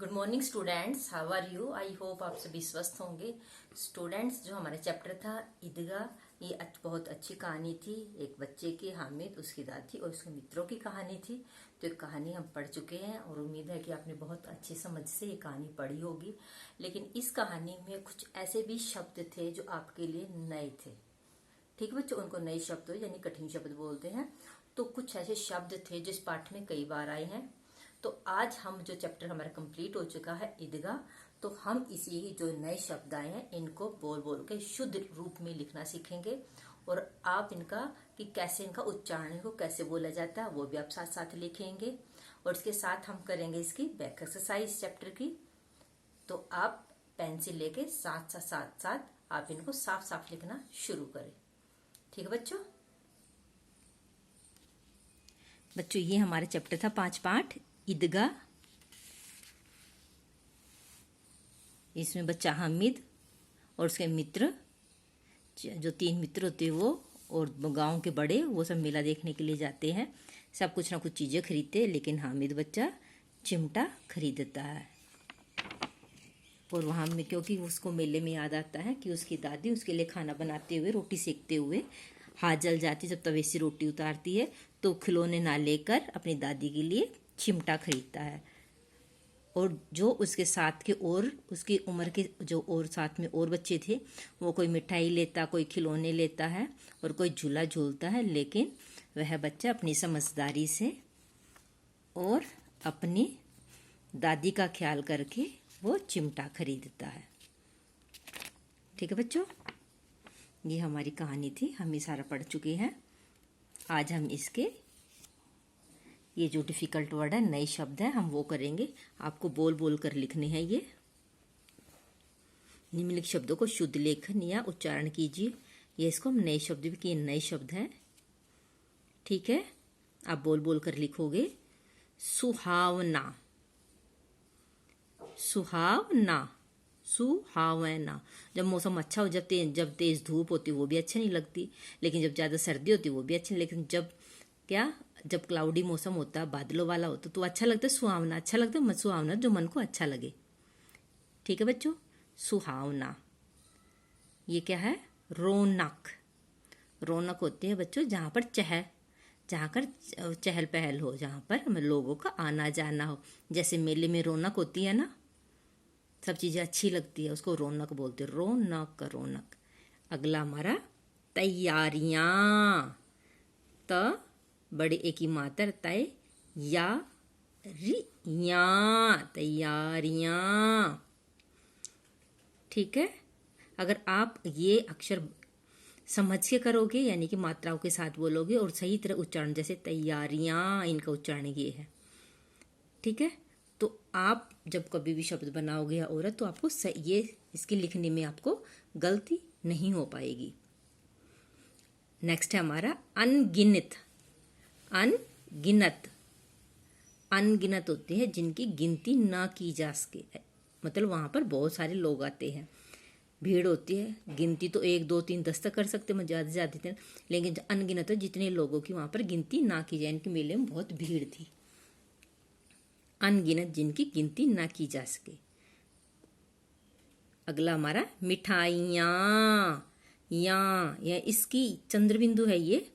Good morning students, how are you. I hope आप सभी स्वस्थ होंगे। स्टूडेंट्स, जो हमारा चैप्टर था ईदगाह, ये बहुत अच्छी कहानी थी। एक बच्चे की, हामिद, उसकी दादी और उसके मित्रों की कहानी थी। तो एक कहानी हम पढ़ चुके हैं और उम्मीद है कि आपने बहुत अच्छी समझ से ये कहानी पढ़ी होगी। लेकिन इस कहानी में कुछ ऐसे भी शब्द थे जो आपके लिए नए थे। ठीक है बच्चों, उनको नए शब्द यानी कठिन शब्द बोलते हैं। तो कुछ ऐसे शब्द थे जिस पाठ में कई बार आए हैं। तो आज हम जो चैप्टर हमारा कंप्लीट हो चुका है ईदगाह, तो हम इसी जो नए शब्द आए हैं इनको बोल बोल के शुद्ध रूप में लिखना सीखेंगे। और आप इनका कि कैसे इनका उच्चारण को कैसे बोला जाता है वो भी आप साथ साथ लिखेंगे। और इसके साथ हम करेंगे इसकी बैक एक्सरसाइज चैप्टर की। तो आप पेंसिल लेके साथ साथ आप इनको साफ साफ लिखना शुरू करें। ठीक है बच्चों। ये हमारा चैप्टर था 5 पाठ ईदगाह। इसमें बच्चा हामिद और उसके मित्र, जो 3 मित्र होते हैं वो, और गांव के बड़े, वो सब मेला देखने के लिए जाते हैं। सब कुछ ना कुछ चीजें खरीदते हैं, लेकिन हामिद बच्चा चिमटा खरीदता है। और वहां में क्योंकि उसको मेले में याद आता है कि उसकी दादी उसके लिए खाना बनाते हुए, रोटी सेकते हुए हाथ जल जाती, जब तवे से रोटी उतारती है, तो खिलौने ना लेकर अपनी दादी के लिए चिमटा खरीदता है। और जो उसके साथ के और उसकी उम्र के जो और साथ में और बच्चे थे, वो कोई मिठाई लेता, कोई खिलौने लेता है और कोई झूला झूलता है, लेकिन वह बच्चा अपनी समझदारी से और अपनी दादी का ख्याल करके वो चिमटा खरीदता है। ठीक है बच्चों, ये हमारी कहानी थी। हम ये सारा पढ़ चुके हैं। आज हम इसके ये जो डिफिकल्ट वर्ड है, नए शब्द है, हम वो करेंगे। आपको बोल बोल कर लिखने हैं ये। निम्नलिखित शब्दों को शुद्ध लेखन या उच्चारण कीजिए। ये इसको हम नए शब्द भी किए, नए शब्द हैं। ठीक है, आप बोल बोल कर लिखोगे। सुहावना, सुहावना, सुहावना। जब मौसम अच्छा हो, जब तेज धूप होती है वो भी अच्छी नहीं लगती, लेकिन जब ज्यादा सर्दी होती है वो भी अच्छी नहीं। लेकिन जब क्लाउडी मौसम होता है, बादलों वाला होता तो अच्छा लगता है, सुहावना अच्छा लगता है, सुहावना जो मन को अच्छा लगे। ठीक है बच्चों, सुहावना। ये क्या है? रौनक। रौनक होती है बच्चों जहां पर चहल पहल हो, जहां पर लोगों का आना जाना हो। जैसे मेले में रौनक होती है ना, सब चीजें अच्छी लगती है, उसको रौनक बोलते हैं। रौनक, रौनक। अगला हमारा तैयारियां। बड़े एक ही मात्र, तय या रिया, तैयारियां। ठीक है, अगर आप ये अक्षर समझ के करोगे, यानी कि मात्राओं के साथ बोलोगे और सही तरह उच्चारण, जैसे तैयारियां, इनका उच्चारण ये है। ठीक है, तो आप जब कभी भी शब्द बनाओगे या औरत, तो आपको ये इसके लिखने में आपको गलती नहीं हो पाएगी। नेक्स्ट है हमारा अनगिनत। अनगिनत, अनगिनत होते हैं जिनकी गिनती ना की जा सके, मतलब वहां पर बहुत सारे लोग आते हैं, भीड़ होती है। गिनती तो 1 2 3 10 तक कर सकते हैं, ज्यादा ज्यादा, लेकिन अनगिनत है जितने लोगों की वहां पर गिनती ना की जाए। इनके मेले में बहुत भीड़ थी। अनगिनत जिनकी गिनती ना की जा सके। अगला हमारा मिठाइयां। या इसकी चंद्र बिंदु है ये,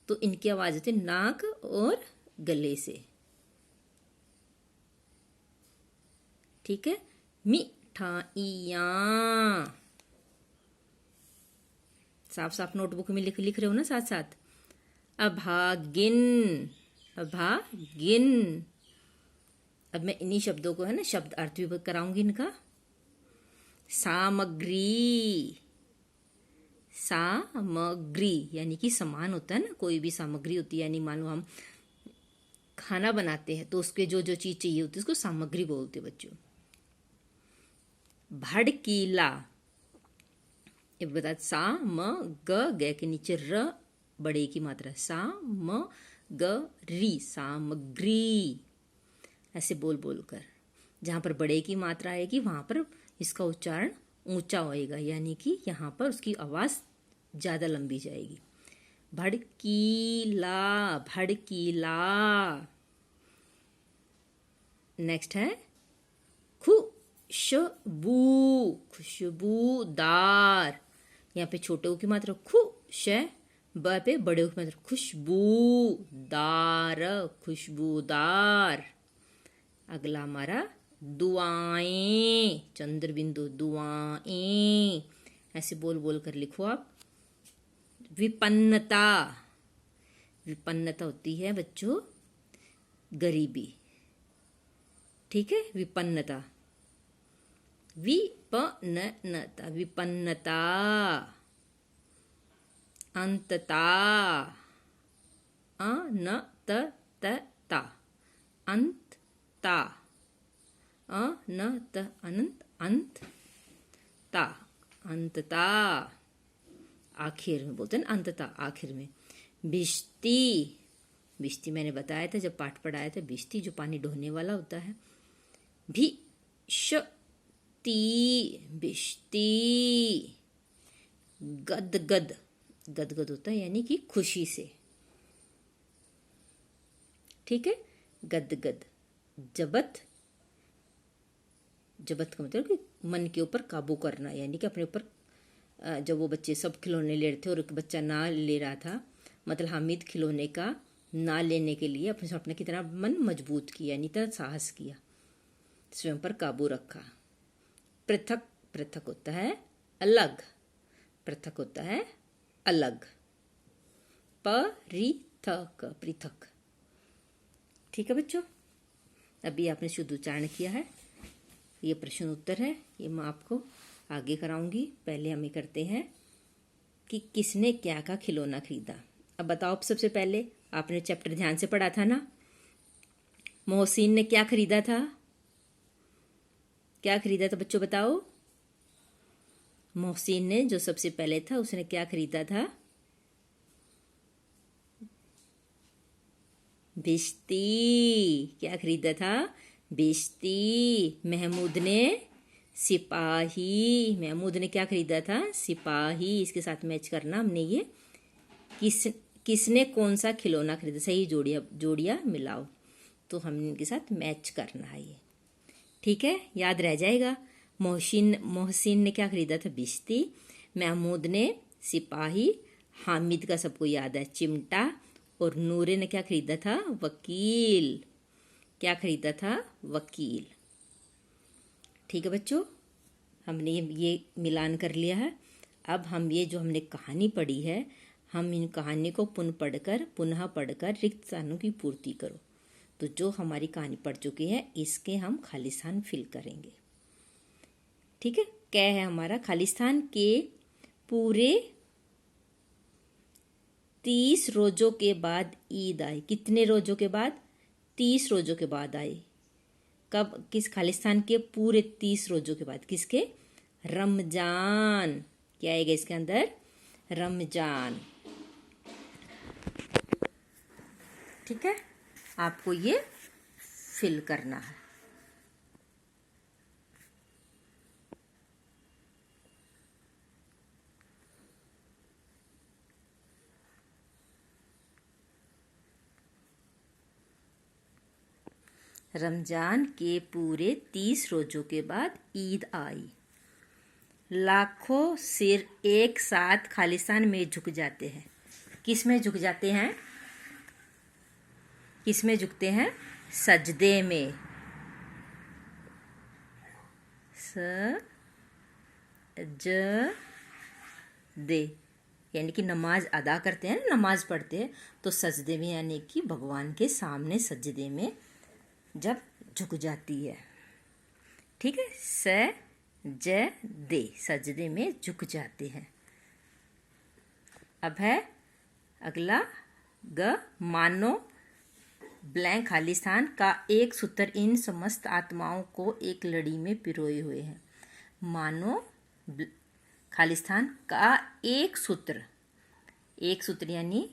तो इनकी आवाज होती है नाक और गले से। ठीक है, मिठाइयां। साफ साफ नोटबुक में लिख रहे हो ना साथ साथ। अभागिन, अभागिन। अब मैं इन्हीं शब्दों को है ना शब्द अर्थ भी कराऊंगी इनका। सामग्री, सामग्री यानी कि सामान होता है ना, कोई भी सामग्री होती है, यानी मान लो हम खाना बनाते हैं तो उसके जो जो चीज चाहिए होती है उसको सामग्री बोलते हैं बच्चों। भड़कीला, ये बता, सा म ग के नीचे र बड़े की मात्रा, सा म ग री, सामग्री। ऐसे बोल बोल कर, जहां पर बड़े की मात्रा आएगी वहां पर इसका उच्चारण ऊंचा होएगा, यानी कि यहां पर उसकी आवाज ज्यादा लंबी जाएगी। भड़कीला, भड़कीला। नेक्स्ट है खुशबू, खुशबूदार। यहाँ पे छोटे ऊ की मात्रा खुश है, ब पे बड़े ऊ की मात्रा खुशबूदार, खुशबूदार। अगला हमारा दुआएं, चंद्र बिंदु, दुआएं। ऐसे बोल बोल कर लिखो आप। विपन्नता, विपन्नता होती है बच्चों गरीबी। ठीक है, विपन्नता, विपन्नता, विपन्नता। अंतता, अनतता, अंतता, अनत, अनंत, अंतता, अंतता। आखिर में बोलते हैं ना, अंतता, आखिर में। बिश्ती, बिश्ती मैंने बताया था जब पाठ पढ़ाया था, बिश्ती जो पानी ढोने वाला होता है। भिशती, बिश्ती। गदगद, गदगद होता है यानी कि खुशी से। ठीक है, गदगद। जबत, जबत का मतलब कि मन के ऊपर काबू करना, यानी कि अपने ऊपर, जब वो बच्चे सब खिलौने ले रहे थे और एक बच्चा ना ले रहा था, मतलब हामिद खिलौने का ना लेने के लिए अपने की तरह मन मजबूत किया, यानी तरह साहस किया, स्वयं पर काबू रखा। पृथक, पृथक होता है अलग, पृथक होता है अलग। परिथक, पृथक। ठीक है बच्चों, अभी आपने शुद्ध उच्चारण किया है। ये प्रश्न उत्तर है, ये मैं आपको आगे कराऊंगी। पहले हम ये करते हैं कि किसने क्या का खिलौना खरीदा। अब बताओ, सबसे पहले आपने चैप्टर ध्यान से पढ़ा था ना। मोहसिन ने क्या खरीदा था? क्या खरीदा था बच्चों, बताओ। मोहसिन ने जो सबसे पहले था, उसने क्या खरीदा था? बिश्ती। क्या खरीदा था? बिश्ती। महमूद ने सिपाही, महमूद ने क्या खरीदा था? सिपाही। इसके साथ मैच करना हमने ये। किसने कौन सा खिलौना खरीदा? सही जोड़िया जोड़िया मिलाओ, तो हमने इनके साथ मैच करना है ये। ठीक है, याद रह जाएगा। मोहसिन ने क्या खरीदा था? बिश्ती। महमूद ने सिपाही। हामिद का सबको याद है, चिमटा। और नूरे ने क्या खरीदा था? वकील। क्या खरीदा था? वकील। ठीक है बच्चों, हमने ये मिलान कर लिया है। अब हम ये जो हमने कहानी पढ़ी है, हम इन कहानी को पुनः पढ़कर रिक्त स्थानों की पूर्ति करो। तो जो हमारी कहानी पढ़ चुकी है, इसके हम खालिस्तान फिल करेंगे। ठीक है, क्या है हमारा? खालिस्तान के पूरे 30 रोजों के बाद ईद आई। कितने रोजों के बाद? 30 रोजों के बाद आई। कब? किस? खालिस्तान के पूरे 30 रोजों के बाद। किसके? रमजान। क्या आएगा इसके अंदर? रमजान। ठीक है, आपको ये फिल करना है। रमजान के पूरे 30 रोजों के बाद ईद आई। लाखों सिर एक साथ खालिस्तान में झुक जाते हैं। किस में झुक जाते हैं? किस में झुकते हैं? सजदे में। सजदे यानी कि नमाज अदा करते हैं, नमाज पढ़ते हैं, तो सजदे में यानी कि भगवान के सामने सजदे में जब झुक जाती है। ठीक है, सजदे, सजदे में झुक जाते हैं। अब है अगला ग। मानो ब्लैंक खालिस्तान का एक सूत्र इन समस्त आत्माओं को एक लड़ी में पिरोए हुए है। मानो खालिस्तान का एक सूत्र, एक सूत्र यानी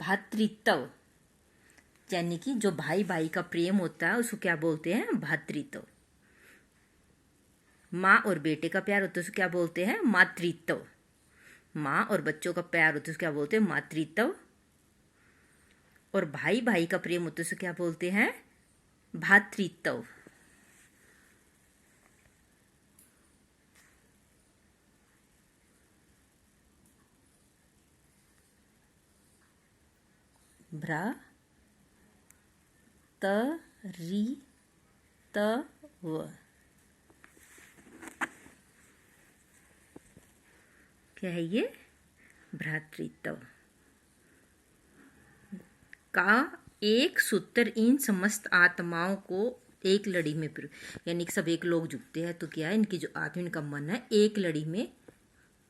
भातृत्व, यानी कि जो भाई भाई का प्रेम होता है उसको क्या बोलते हैं? भातृत्व। माँ और बेटे का प्यार होता है उसको क्या बोलते हैं? मातृत्व। माँ और बच्चों का प्यार होता है उसको क्या बोलते हैं? मातृत्व। और भाई भाई का प्रेम होता है उसको क्या बोलते हैं? भातृत्व। भ्रा त री त व। क्या है ये? भ्रातृत्व का एक सूत्र इन समस्त आत्माओं को एक लड़ी में यानी कि सब एक लोग जुटते हैं तो क्या है, इनकी जो आत्मा, इनका मन है एक लड़ी में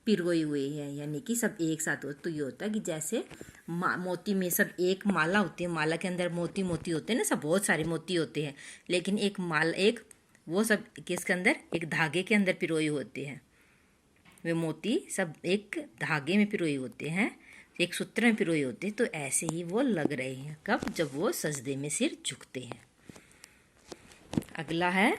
पिरोए हुए हैं, यानी कि सब एक साथ हो। तो ये होता है कि जैसे मोती में सब एक माला होती है, माला के अंदर मोती मोती होते हैं ना, सब बहुत सारे मोती होते हैं, लेकिन एक माला, एक वो सब किसके अंदर, एक धागे के अंदर पिरोए होते हैं। वे मोती सब एक धागे में पिरोए होते हैं, एक सूत्र में पिरोए होते हैं। तो ऐसे ही वो लग रहे हैं, कब? जब वो सजदे में सिर झुकते हैं। अगला है,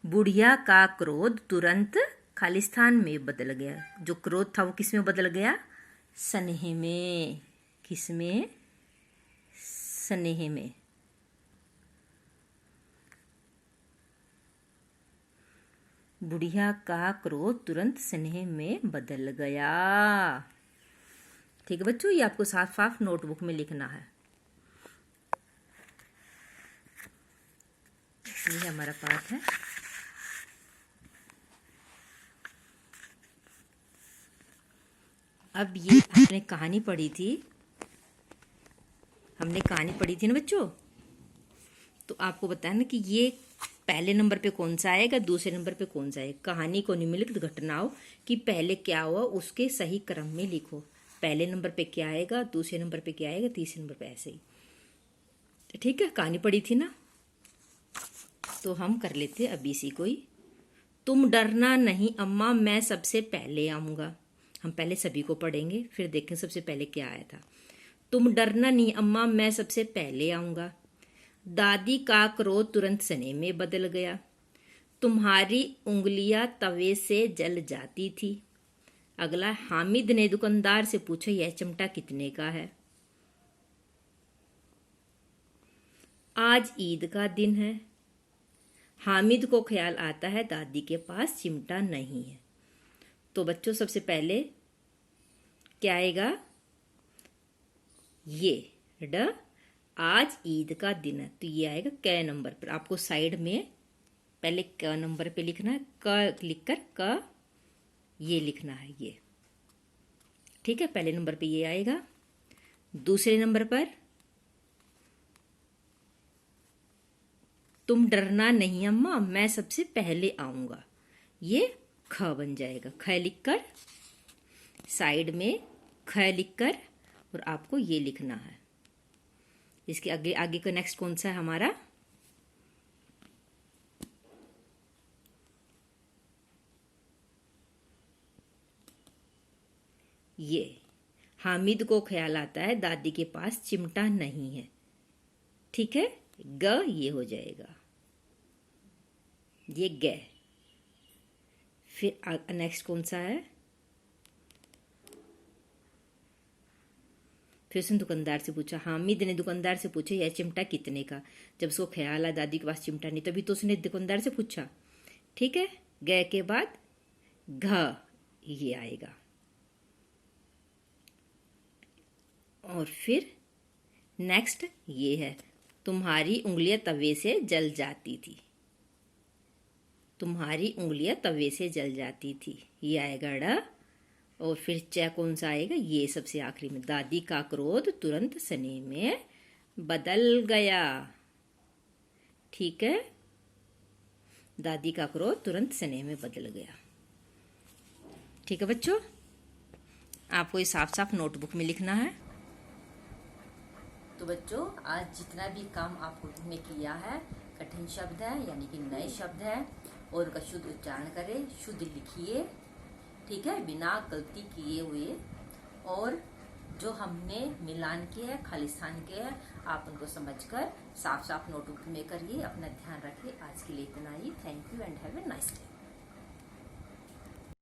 बुढ़िया का क्रोध तुरंत खालिस्तान में बदल गया। जो क्रोध था वो किस में बदल गया? स्नेह में। किस में? स्नेह में। बुढ़िया का क्रोध तुरंत स्नेह में बदल गया। ठीक है बच्चों, ये आपको साफ साफ नोटबुक में लिखना है। ये हमारा पाठ है। अब ये हमने कहानी पढ़ी थी, ना बच्चों, तो आपको बताया ना कि ये पहले नंबर पे कौन सा आएगा, दूसरे नंबर पे कौन सा आएगा। कहानी को निम्नलिखित घटनाओं कि पहले क्या हुआ उसके सही क्रम में लिखो। पहले नंबर पे क्या आएगा, दूसरे नंबर पे क्या आएगा, तीसरे नंबर पे ऐसे ही। ठीक है, कहानी पढ़ी थी ना, तो हम कर लेते अभी इसी को ही। तुम डरना नहीं अम्मा, मैं सबसे पहले आऊंगा। हम पहले सभी को पढ़ेंगे, फिर देखें सबसे पहले क्या आया था। तुम डरना नहीं अम्मा, मैं सबसे पहले आऊंगा। दादी का क्रोध तुरंत स्नेह में बदल गया। तुम्हारी उंगलियां तवे से जल जाती थी। अगला, हामिद ने दुकानदार से पूछा, यह चिमटा कितने का है? आज ईद का दिन है। हामिद को ख्याल आता है दादी के पास चिमटा नहीं है। तो बच्चों सबसे पहले क्या आएगा? ये ड, आज ईद का दिन है, तो ये आएगा क नंबर पर। आपको साइड में पहले क नंबर पे लिखना है, क लिखकर क ये लिखना है ये। ठीक है, पहले नंबर पे ये आएगा। दूसरे नंबर पर तुम डरना नहीं अम्मा, मैं सबसे पहले आऊंगा, ये ख बन जाएगा। ख लिखकर साइड में ख लिखकर और आपको ये लिखना है। इसके आगे आगे का नेक्स्ट कौन सा है हमारा? ये हामिद को ख्याल आता है दादी के पास चिमटा नहीं है। ठीक है, ग ये हो जाएगा, ये ग। फिर नेक्स्ट कौन सा है? फिर उसने दुकानदार से पूछा, हामिद ने दुकानदार से पूछा, यह चिमटा कितने का? जब उसको ख्याल आया दादी के पास चिमटा नहीं, तभी तो उसने दुकानदार से पूछा। ठीक है, ग के बाद घ ये आएगा। और फिर नेक्स्ट ये है, तुम्हारी उंगलियां तवे से जल जाती थी। तुम्हारी उंगलियां तवे से जल जाती थी, ये आएगा ड। और फिर च कौन सा आएगा? ये सबसे आखिरी में, दादी का क्रोध तुरंत स्नेह में बदल गया। ठीक है, दादी का क्रोध तुरंत स्नेह में बदल गया। ठीक है बच्चों, आपको ये साफ साफ नोटबुक में लिखना है। तो बच्चों आज जितना भी काम आपने किया है, कठिन शब्द है यानी कि नए शब्द है, और उनका शुद्ध उच्चारण करें, शुद्ध लिखिए। ठीक है, बिना गलती किए हुए। और जो हमने मिलान किए हैं, खालिस्तान के हैं, आप उनको समझकर साफ साफ नोटबुक में करिए। अपना ध्यान रखिए। आज के लिए इतना ही। Thank you and have a nice day.